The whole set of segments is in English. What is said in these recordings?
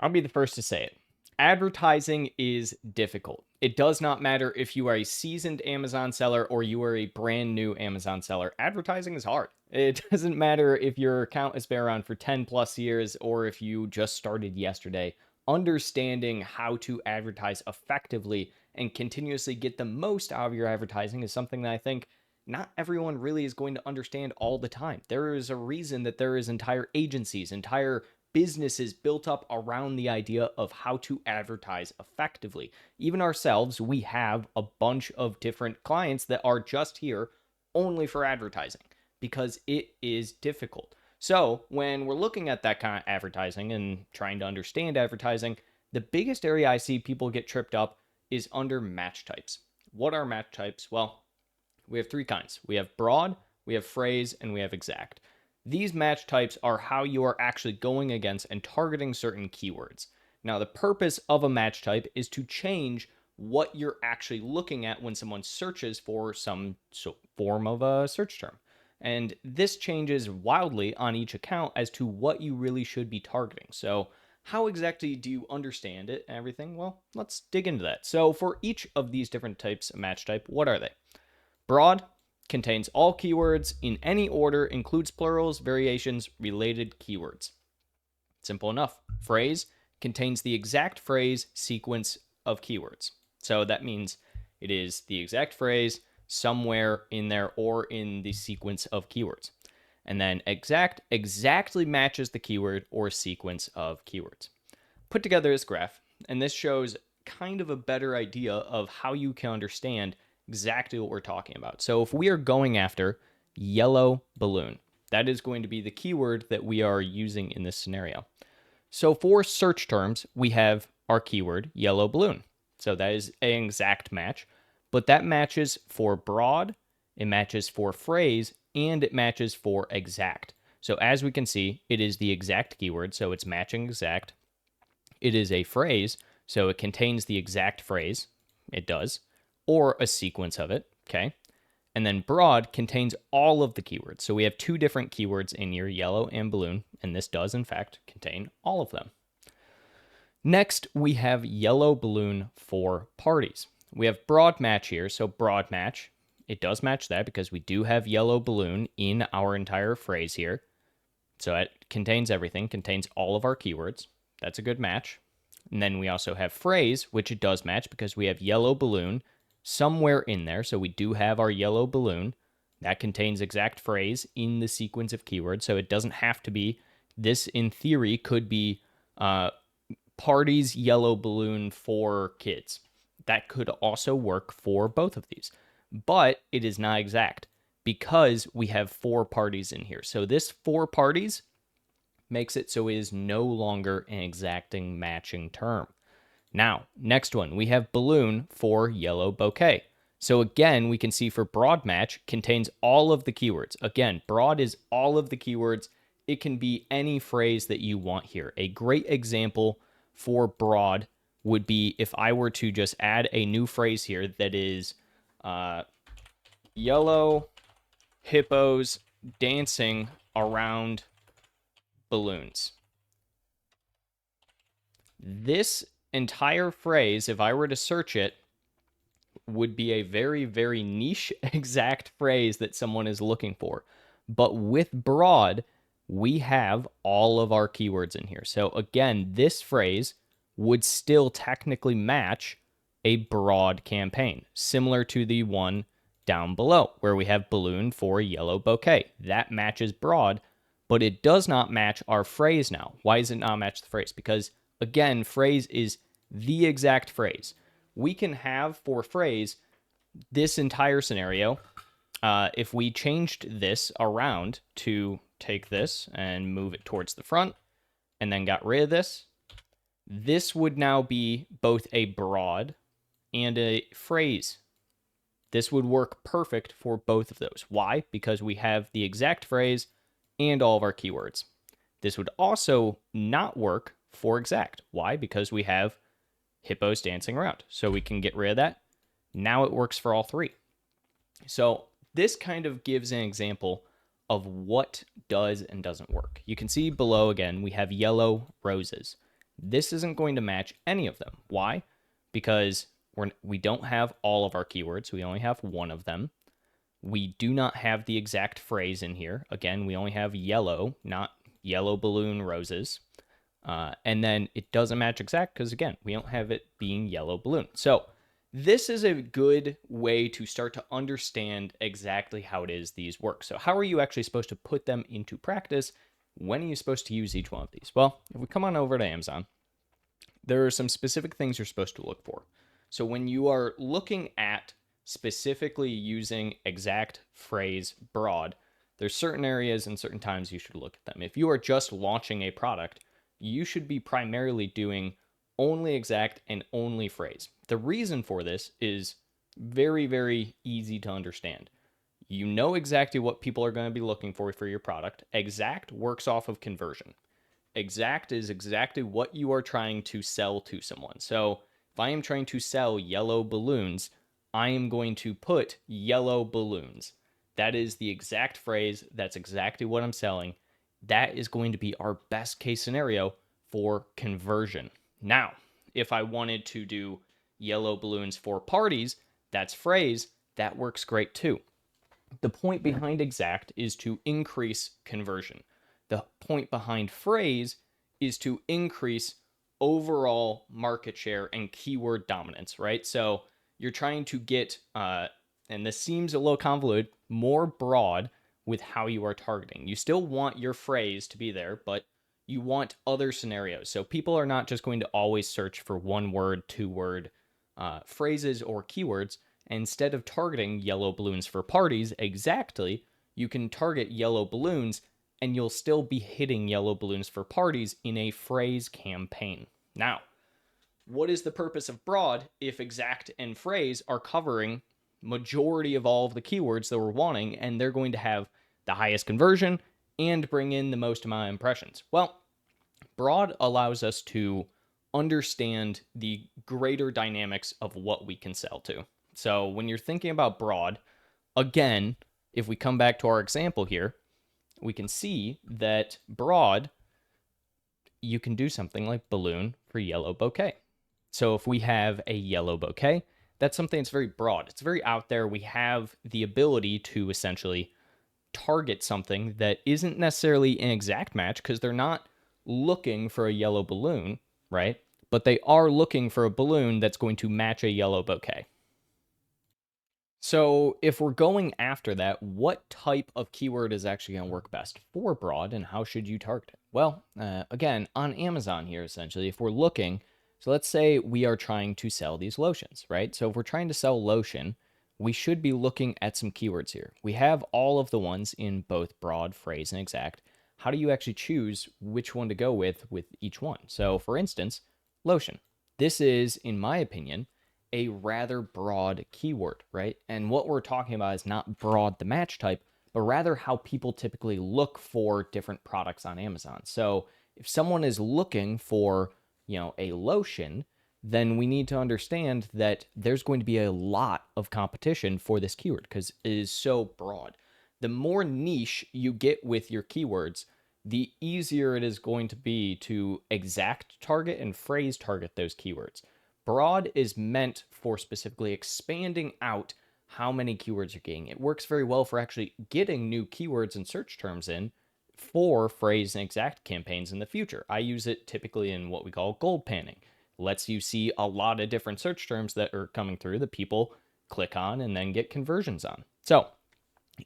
I'll be the first to say it. Advertising is difficult. It does not matter if you are a seasoned Amazon seller or you are a brand new Amazon seller. Advertising is hard. It doesn't matter if your account has been around for 10 plus years or if you just started yesterday. Understanding how to advertise effectively and continuously get the most out of your advertising is something that I think not everyone really is going to understand all the time. There is a reason that there is entire agencies, entire businesses built up around the idea of how to advertise effectively. Even ourselves, we have a bunch of different clients that are just here only for advertising because it is difficult. So, when we're looking at that kind of advertising and trying to understand advertising, the biggest area I see people get tripped up is under match types. What are match types? Well, we have three kinds. We have broad, we have phrase, and we have exact. These match types are how you are actually going against and targeting certain keywords. Now, the purpose of a match type is to change what you're actually looking at when someone searches for some form of a search term. And this changes wildly on each account as to what you really should be targeting. So, how exactly do you understand it and everything? Well, let's dig into that. So, for each of these different types of match type, what are they? Broad contains all keywords in any order, includes plurals, variations, related keywords. Simple enough. Phrase contains the exact phrase sequence of keywords. So that means it is the exact phrase somewhere in there or in the sequence of keywords. And then exact exactly matches the keyword or sequence of keywords. Put together this graph, and this shows kind of a better idea of how you can understand exactly what we're talking about. So if we are going after yellow balloon, that is going to be the keyword that we are using in this scenario. So for search terms, we have our keyword yellow balloon. So that is an exact match, but that matches for broad, it matches for phrase, and it matches for exact. So as we can see, it is the exact keyword, so it's matching exact. It is a phrase, so it contains the exact phrase. It does, or a sequence of it. Okay. And then broad contains all of the keywords. So we have two different keywords in here, yellow and balloon, and this does, in fact, contain all of them. Next, we have yellow balloon for parties. We have broad match here. So broad match, it does match that because we do have yellow balloon in our entire phrase here. So it contains everything, contains all of our keywords. That's a good match. And then we also have phrase, which it does match because we have yellow balloon somewhere in there. So we do have our yellow balloon that contains exact phrase in the sequence of keywords. So it doesn't have to be this. In theory, could be parties yellow balloon for kids. That could also work for both of these, but it is not exact because we have four parties in here. So this four parties makes it so it is no longer an exacting matching term. Now, next one, we have balloon for yellow bouquet. So again, we can see for broad match contains all of the keywords. Again, broad is all of the keywords. It can be any phrase that you want here. A great example for broad would be if I were to just add a new phrase here that is yellow hippos dancing around balloons. This entire phrase, if I were to search it, would be a very, very niche exact phrase that someone is looking for. But with broad, we have all of our keywords in here. So again, this phrase would still technically match a broad campaign, similar to the one down below where we have balloon for yellow bouquet. That matches broad, but it does not match our phrase now. Why does it not match the phrase? Because again, phrase is the exact phrase. We can have for phrase this entire scenario. If we changed this around to take this and move it towards the front and then got rid of this, this would now be both a broad and a phrase. This would work perfect for both of those. Why? Because we have the exact phrase and all of our keywords. This would also not work for exact. Why? Because we have hippos dancing around. So we can get rid of that. Now it works for all three. So this kind of gives an example of what does and doesn't work. You can see below again, we have yellow roses. This isn't going to match any of them. Why? Because we don't have all of our keywords. We only have one of them. We do not have the exact phrase in here. Again, we only have yellow, not yellow balloon roses. And then it doesn't match exact because, again, we don't have it being yellow balloon. So this is a good way to start to understand exactly how it is these work. So how are you actually supposed to put them into practice? When are you supposed to use each one of these? Well, if we come on over to Amazon, there are some specific things you're supposed to look for. So when you are looking at specifically using exact, phrase, broad, there's certain areas and certain times you should look at them. If you are just launching a product, you should be primarily doing only exact and only phrase. The reason for this is very, very easy to understand. You know exactly what people are going to be looking for your product. Exact works off of conversion. Exact is exactly what you are trying to sell to someone. So if I am trying to sell yellow balloons, I am going to put yellow balloons. That is the exact phrase. That's exactly what I'm selling. That is going to be our best case scenario for conversion. Now, if I wanted to do yellow balloons for parties, that's phrase. That works great too. The point behind exact is to increase conversion. The point behind phrase is to increase overall market share and keyword dominance, right? So you're trying to get, and this seems a little convoluted, more broad with how you are targeting. You still want your phrase to be there, but you want other scenarios. So people are not just going to always search for one word, two word phrases or keywords. Instead of targeting yellow balloons for parties exactly, you can target yellow balloons and you'll still be hitting yellow balloons for parties in a phrase campaign. Now, what is the purpose of broad if exact and phrase are covering majority of all of the keywords that we're wanting, and they're going to have the highest conversion and bring in the most amount of impressions? Well, broad allows us to understand the greater dynamics of what we can sell to. So when you're thinking about broad, again, if we come back to our example here, we can see that broad, you can do something like balloon for yellow bouquet. So if we have a yellow bouquet, that's something that's very broad. It's very out there. We have the ability to essentially target something that isn't necessarily an exact match because they're not looking for a yellow balloon, right? But they are looking for a balloon that's going to match a yellow bouquet. So if we're going after that, what type of keyword is actually going to work best for broad, and how should you target it? Well, again, on Amazon here, essentially, if we're looking, so let's say we are trying to sell these lotions, right? So if we're trying to sell lotion, we should be looking at some keywords here. We have all of the ones in both broad, phrase, and exact. How do you actually choose which one to go with each one? So for instance, lotion. This is, in my opinion, a rather broad keyword, right? And what we're talking about is not broad the match type, but rather how people typically look for different products on Amazon. So if someone is looking for, a lotion, then we need to understand that there's going to be a lot of competition for this keyword because it is so broad. The more niche you get with your keywords, the easier it is going to be to exact target and phrase target those keywords. Broad is meant for specifically expanding out how many keywords you're getting. It works very well for actually getting new keywords and search terms in for phrase and exact campaigns in the future. I use it typically in what we call gold panning. Lets you see a lot of different search terms that are coming through that people click on and then get conversions on. So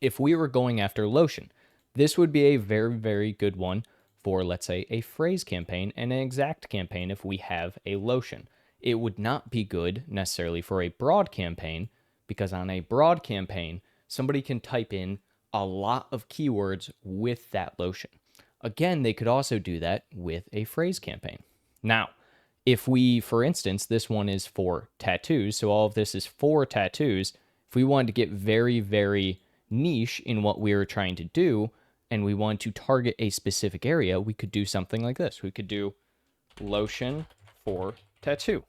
if we were going after lotion, this would be a very, very good one for, let's say, a phrase campaign and an exact campaign if we have a lotion. It would not be good necessarily for a broad campaign because on a broad campaign, somebody can type in a lot of keywords with that lotion. Again, they could also do that with a phrase campaign. Now, if we, for instance, this one is for tattoos, so all of this is for tattoos. If we wanted to get very, very niche in what we were trying to do, and we want to target a specific area, we could do something like this. We could do lotion for tattoo.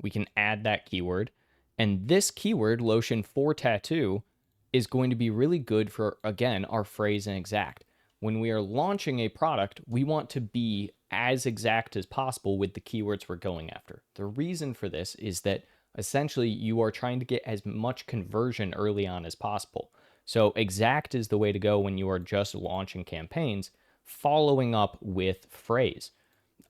We can add that keyword. And this keyword, lotion for tattoo, is going to be really good for, again, our phrase and exact. When we are launching a product, we want to be as exact as possible with the keywords we're going after. The reason for this is that essentially you are trying to get as much conversion early on as possible. So exact is the way to go when you are just launching campaigns, following up with phrase.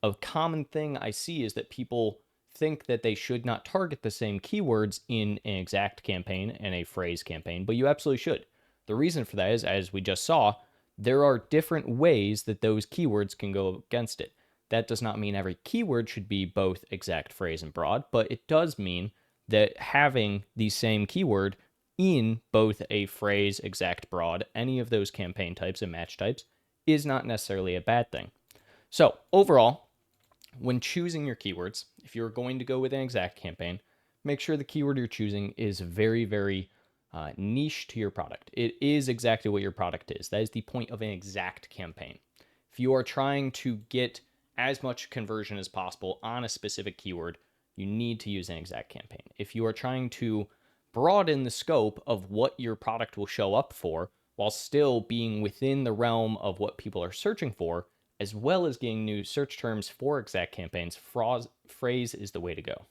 A common thing I see is that people think that they should not target the same keywords in an exact campaign and a phrase campaign, but you absolutely should. The reason for that is, as we just saw, there are different ways that those keywords can go against it. That does not mean every keyword should be both exact, phrase, and broad, but it does mean that having the same keyword in both a phrase, exact, broad, any of those campaign types and match types is not necessarily a bad thing. So, overall, when choosing your keywords, if you're going to go with an exact campaign, make sure the keyword you're choosing is very, very niche to your product. It is exactly what your product is. That is the point of an exact campaign. If you are trying to get as much conversion as possible on a specific keyword, you need to use an exact campaign. If you are trying to broaden the scope of what your product will show up for while still being within the realm of what people are searching for, as well as getting new search terms for exact campaigns, phrase is the way to go.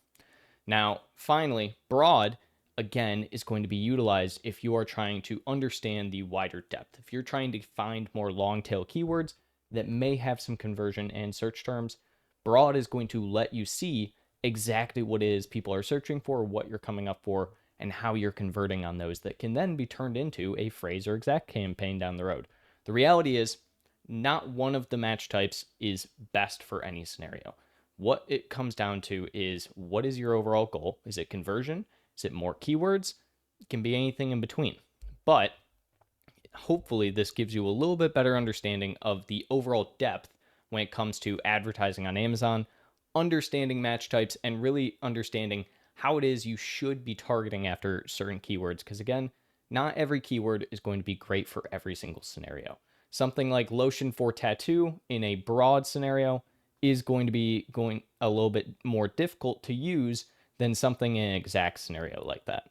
Now, finally, broad, again, is going to be utilized if you are trying to understand the wider depth. If you're trying to find more long tail keywords that may have some conversion and search terms, broad is going to let you see exactly what it is people are searching for, what you're coming up for, and how you're converting on those that can then be turned into a phrase or exact campaign down the road. The reality is, not one of the match types is best for any scenario. What it comes down to is, what is your overall goal? Is it conversion? Is it more keywords? It can be anything in between. But hopefully this gives you a little bit better understanding of the overall depth when it comes to advertising on Amazon, understanding match types, and really understanding how it is you should be targeting after certain keywords. Because again, not every keyword is going to be great for every single scenario. Something like lotion for tattoo in a broad scenario is going to be going a little bit more difficult to use than something in an exact scenario like that.